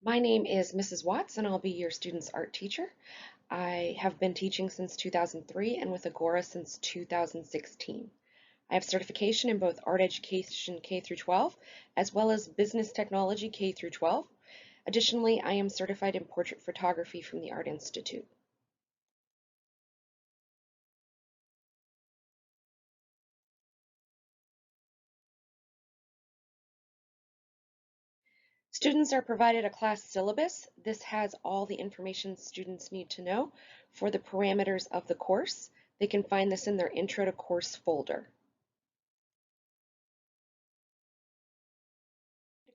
My name is Mrs. Watts, and I'll be your student's art teacher. I have been teaching since 2003 and with Agora since 2016. I have certification in both art education K through 12, as well as business technology K through 12. Additionally, I am certified in portrait photography from the Art Institute. Students are provided a class syllabus. This has all the information students need to know for the parameters of the course. They can find this in their Intro to Course folder.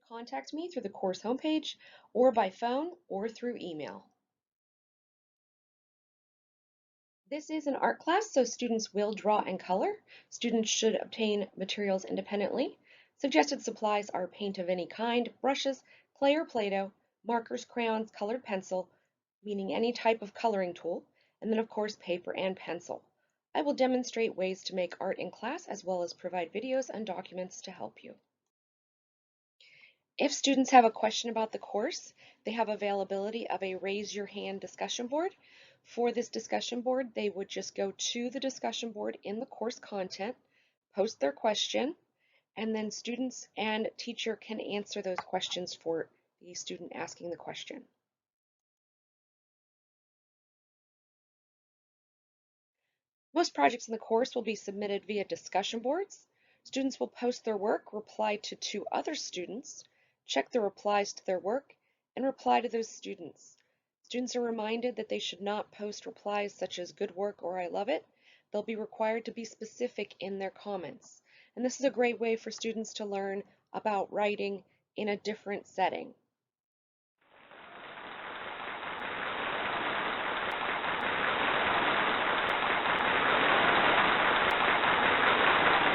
Contact me through the course homepage or by phone or through email. This is an art class, so students will draw and color. Students should obtain materials independently. Suggested supplies are paint of any kind, brushes, clay or Play-Doh, markers, crayons, colored pencil, meaning any type of coloring tool, and then of course paper and pencil. I will demonstrate ways to make art in class as well as provide videos and documents to help you. If students have a question about the course, they have availability of a raise your hand discussion board. For this discussion board, they would just go to the discussion board in the course content, post their question, and then students and teacher can answer those questions for the student asking the question. Most projects in the course will be submitted via discussion boards. Students will post their work, reply to two other students, check the replies to their work, and reply to those students. Students are reminded that they should not post replies such as good work or I love it. They'll be required to be specific in their comments. And this is a great way for students to learn about writing in a different setting.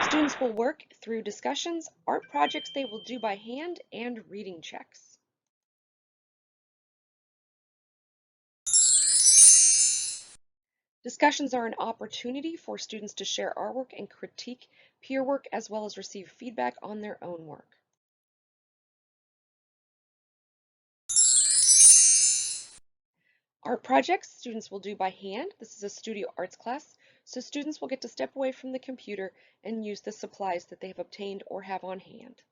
Students will work through discussions, art projects they will do by hand, and reading checks. Discussions are an opportunity for students to share artwork and critique peer work as well as receive feedback on their own work. Art projects students will do by hand. This is a studio arts class, so students will get to step away from the computer and use the supplies that they have obtained or have on hand.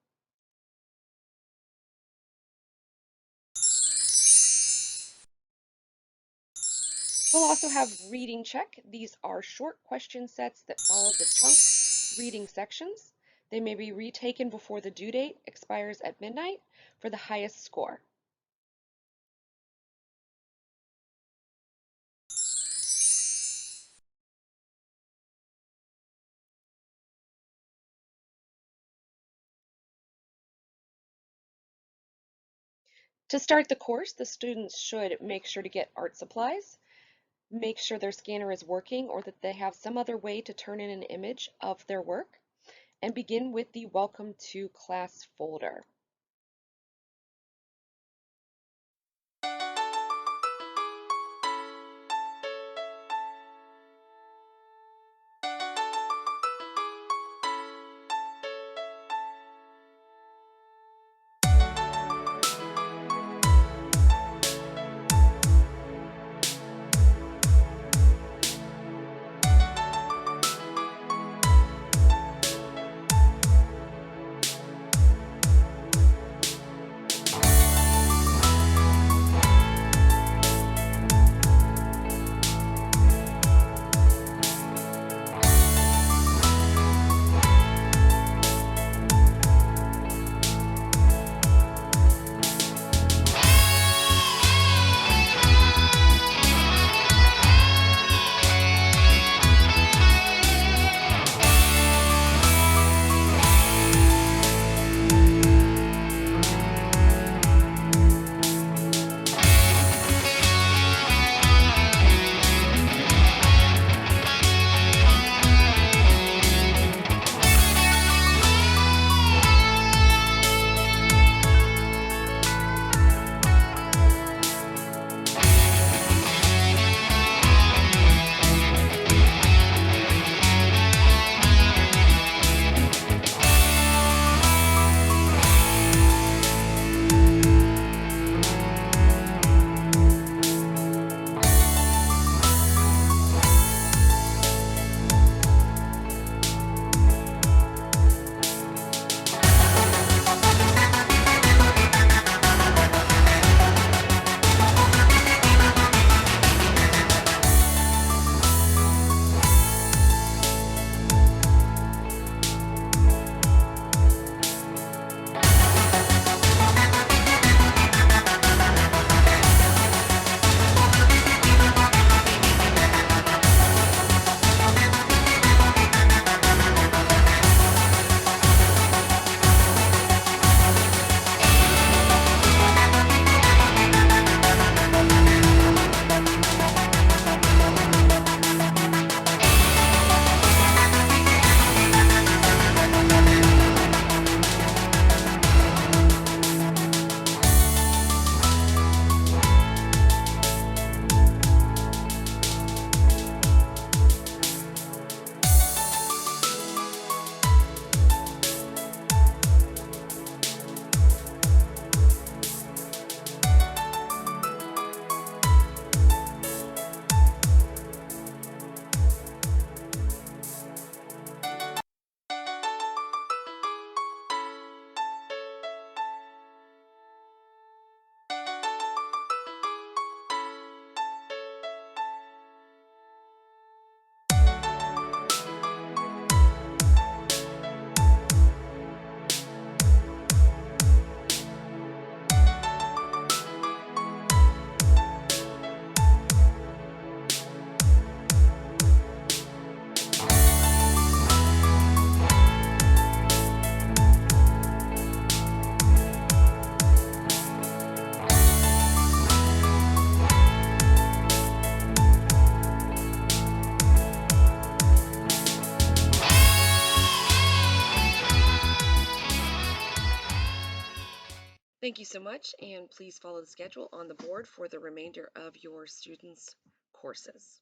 We'll also have reading check. These are short question sets that follow the chunk reading sections. They may be retaken before the due date expires at midnight for the highest score. To start the course, the students should make sure to get art supplies, make sure their scanner is working or that they have some other way to turn in an image of their work, and begin with the Welcome to Class folder. Thank you so much, and please follow the schedule on the board for the remainder of your students' courses.